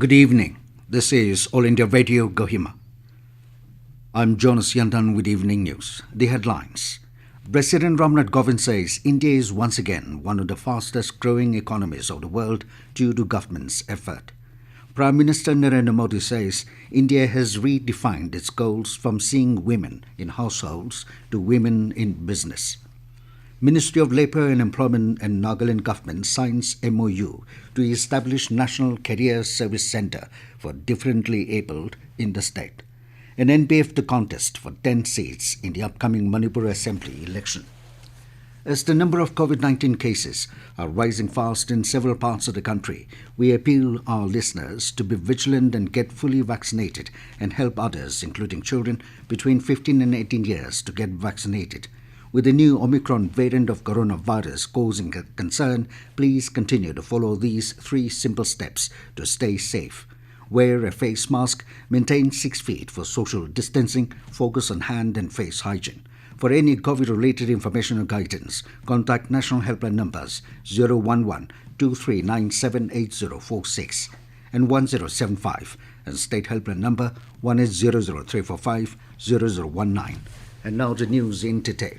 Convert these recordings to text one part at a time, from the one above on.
Good evening. This is All India Radio Kohima. I'm Jonas Yandan with Evening News. The headlines. President Ram Nath Kovind says India is once again one of the fastest growing economies of the world due to government's effort. Prime Minister Narendra Modi says India has redefined its goals from seeing women in households to women in business. Ministry of Labour and Employment and Nagaland government signs MOU to establish National Career Service Centre for differently abled in the state. An NPF to contest for 10 seats in the upcoming Manipur Assembly election. As the number of COVID-19 cases are rising fast in several parts of the country, we appeal our listeners to be vigilant and get fully vaccinated and help others, including children between 15 and 18 years, to get vaccinated. With the new Omicron variant of coronavirus causing concern, please continue to follow these 3 simple steps to stay safe. Wear a face mask, maintain 6 feet for social distancing, focus on hand and face hygiene. For any COVID-related information or guidance, contact National Helpline numbers 011-2397-8046 and 1075 and State Helpline number 1800-345-0019. And now the news in detail.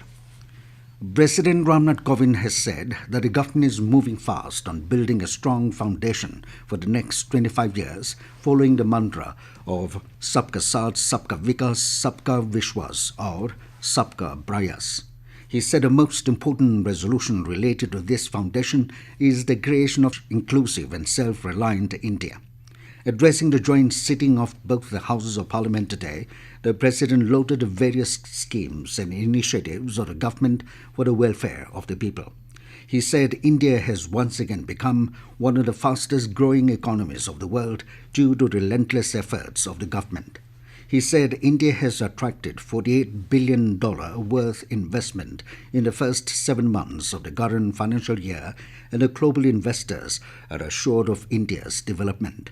President Ram Nath Kovind has said that the government is moving fast on building a strong foundation for the next 25 years, following the mantra of Sabka Saath, Sabka Vikas, Sabka Vishwas, or Sabka Prayas. He said a most important resolution related to this foundation is the creation of inclusive and self-reliant India. Addressing the joint sitting of both the Houses of Parliament today, the President lauded the various schemes and initiatives of the government for the welfare of the people. He said India has once again become one of the fastest growing economies of the world due to relentless efforts of the government. He said India has attracted $48 billion worth investment in the first 7 months of the current financial year, and the global investors are assured of India's development.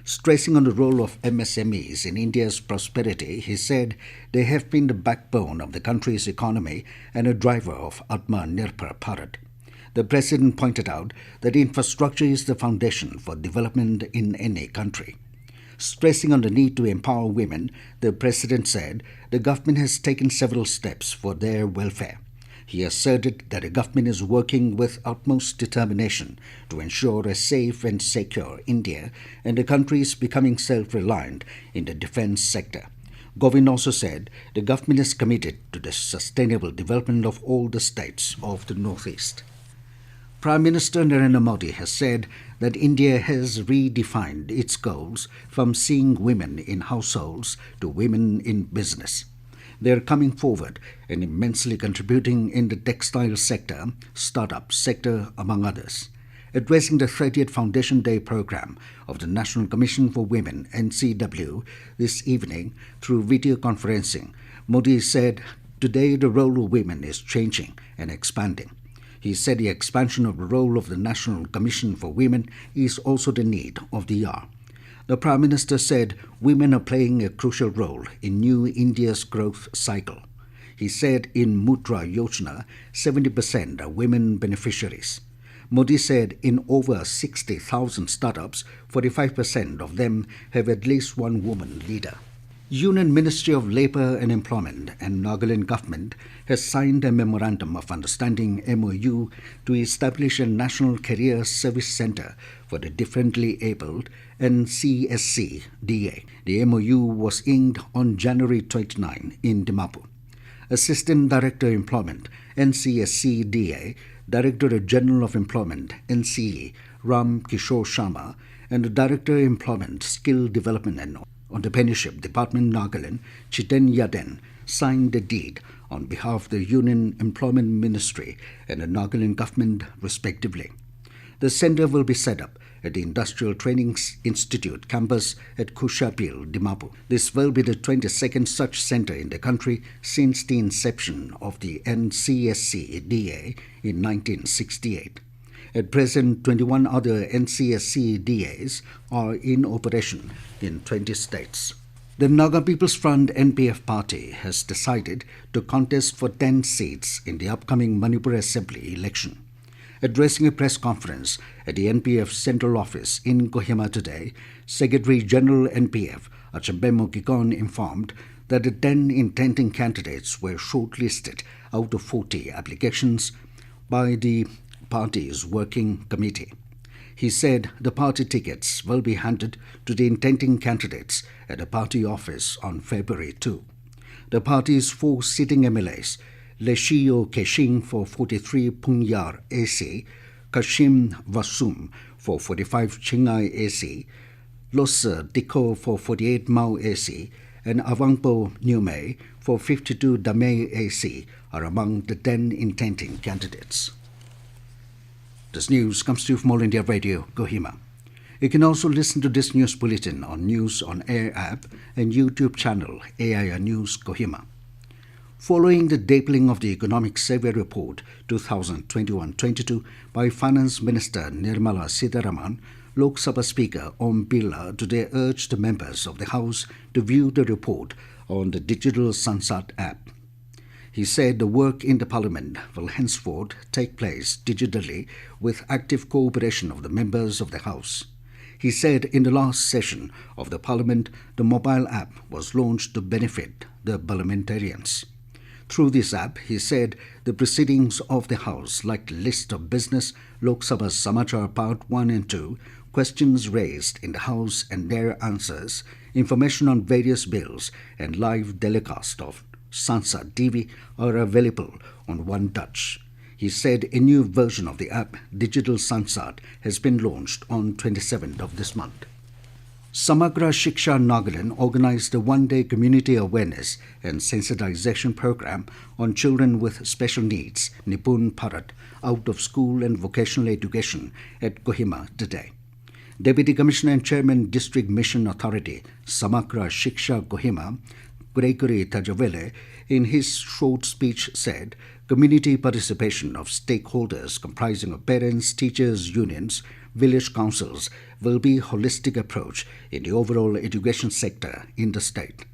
Stressing on the role of MSMEs in India's prosperity, he said they have been the backbone of the country's economy and a driver of Atmanirbhar Bharat. The President pointed out that infrastructure is the foundation for development in any country. Stressing on the need to empower women, the President said the government has taken several steps for their welfare. He asserted that the government is working with utmost determination to ensure a safe and secure India, and the country is becoming self-reliant in the defence sector. Kovind also said the government is committed to the sustainable development of all the states of the Northeast. Prime Minister Narendra Modi has said that India has redefined its goals from seeing women in households to women in business. They are coming forward and immensely contributing in the textile sector, startup sector, among others. Addressing the 30th Foundation Day program of the National Commission for Women, NCW, this evening through video conferencing, Modi said, "Today the role of women is changing and expanding." He said the expansion of the role of the National Commission for Women is also the need of the hour. The Prime Minister said women are playing a crucial role in New India's growth cycle. He said in Mudra Yojana, 70% are women beneficiaries. Modi said in over 60,000 startups, 45% of them have at least one woman leader. Union Ministry of Labour and Employment and Nagaland government has signed a Memorandum of Understanding MOU to establish a National Career Service Centre for the Differently Abled NCSC-DA. The MOU was inked on January 29 in Dimapur. Assistant Director Employment, NCSC-DA, Director General of Employment, NCE, Ram Kishore Sharma, and the Director Employment, Skill Development and Entrepreneurship Department, Nagaland, Chiten Yaden, signed the deed on behalf of the Union Employment Ministry and the Nagaland government, respectively. The centre will be set up at the Industrial Training Institute campus at Kushapil, Dimapur. This will be the 22nd such centre in the country since the inception of the NCSC-DA in 1968. At present, 21 other NCSC-DAs are in operation in 20 states. The Naga People's Front NPF party has decided to contest for 10 seats in the upcoming Manipur Assembly election. Addressing a press conference at the NPF Central Office in Kohima today, Secretary General NPF Achambemo Kikon informed that the 10 intending candidates were shortlisted out of 40 applications by the party's working committee. He said the party tickets will be handed to the intending candidates at the party office on February 2. The party's 4 sitting MLAs, Leshio Keshing for 43 Pungyar AC, Kashim Vasum for 45 Chingai AC, Losa Diko for 48 Mau AC, and Avangpo Nyume for 52 Damei AC are among the 10 intending candidates. This news comes to you from All India Radio, Kohima. You can also listen to this news bulletin on News on Air app and YouTube channel AIR News Kohima. Following the deepening of the Economic Survey Report 2021-22 by Finance Minister Nirmala Sitharaman, Lok Sabha Speaker Om Birla today urged members of the House to view the report on the digital Sansad app. He said the work in the Parliament will henceforth take place digitally with active cooperation of the members of the House. He said in the last session of the Parliament, the mobile app was launched to benefit the parliamentarians. Through this app, he said the proceedings of the House, like list of business, Lok Sabha Samachar Part 1 and 2, questions raised in the House and their answers, information on various bills, and live telecast of Sansad TV are available on One Touch. He said a new version of the app, Digital Sansad, has been launched on 27th of this month. Samagra Shiksha Nagaland organized a one-day community awareness and sensitization program on children with special needs, Nipun Bharat, out of school and vocational education at Kohima today. Deputy Commissioner and Chairman District Mission Authority, Samagra Shiksha Kohima, Gregory Tajavele, in his short speech said, community participation of stakeholders comprising of parents, teachers, unions, village councils will be a holistic approach in the overall education sector in the state.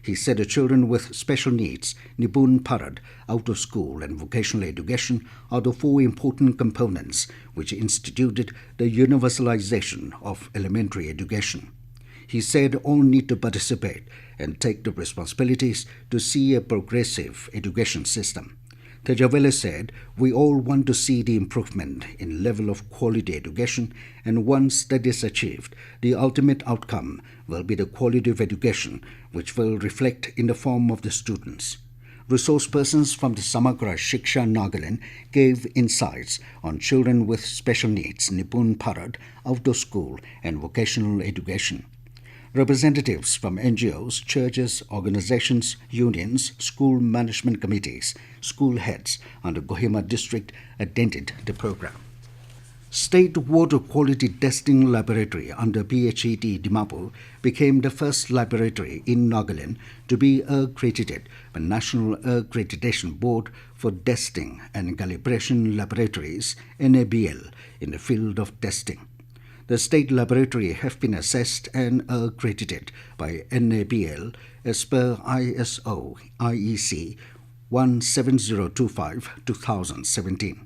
He said the children with special needs, Nipun Bharat, out of school and vocational education are the 4 important components which instituted the universalization of elementary education. He said all need to participate and take the responsibilities to see a progressive education system. Tejavele said, we all want to see the improvement in level of quality education, and once that is achieved, the ultimate outcome will be the quality of education which will reflect in the form of the students. Resource persons from the Samagra Shiksha Nagaland gave insights on children with special needs, Nipun Bharat, out of school and vocational education. Representatives from NGOs, churches, organizations, unions, school management committees, school heads under Kohima district attended the program. State Water Quality Testing Laboratory under PHET Dimapur became the first laboratory in Nagaland to be accredited by National Accreditation Board for Testing and Calibration Laboratories, NABL, in the field of testing. The state laboratory have been assessed and accredited by NABL as per ISO IEC 17025-2017.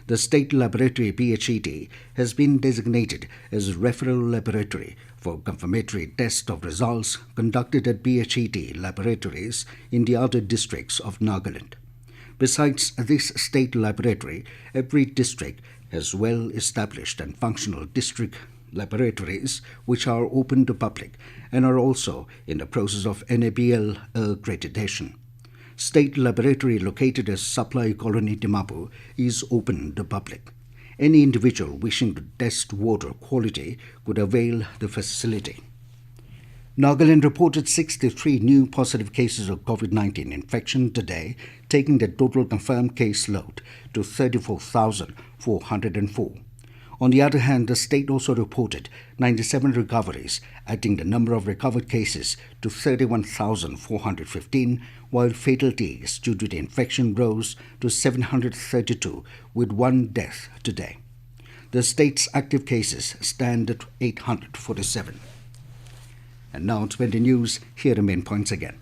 The state laboratory PHET has been designated as referral laboratory for confirmatory test of results conducted at PHET laboratories in the other districts of Nagaland. Besides this state laboratory, every district has well-established and functional district laboratories which are open to public and are also in the process of NABL accreditation. State laboratory located as Supply Colony Dimapur is open to public. Any individual wishing to test water quality could avail the facility. Nagaland reported 63 new positive cases of COVID-19 infection today, taking the total confirmed case load to 34,404. On the other hand, the state also reported 97 recoveries, adding the number of recovered cases to 31,415, while fatalities due to the infection rose to 732, with 1 death today. The state's active cases stand at 847. And now to the news, here are the main points again.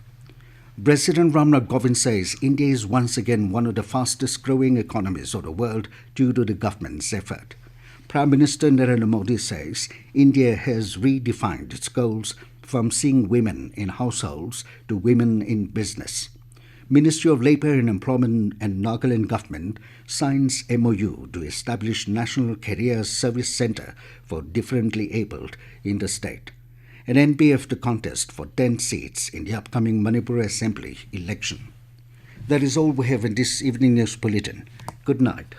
President Ram Nath Kovind says India is once again one of the fastest growing economies of the world due to the government's effort. Prime Minister Narendra Modi says India has redefined its goals from seeing women in households to women in business. Ministry of Labour and Employment and Nagaland government signs MOU to establish National Career Service Centre for differently abled in the state. An NPF to contest for 10 seats in the upcoming Manipur Assembly election. That is all we have in this evening news bulletin. Good night.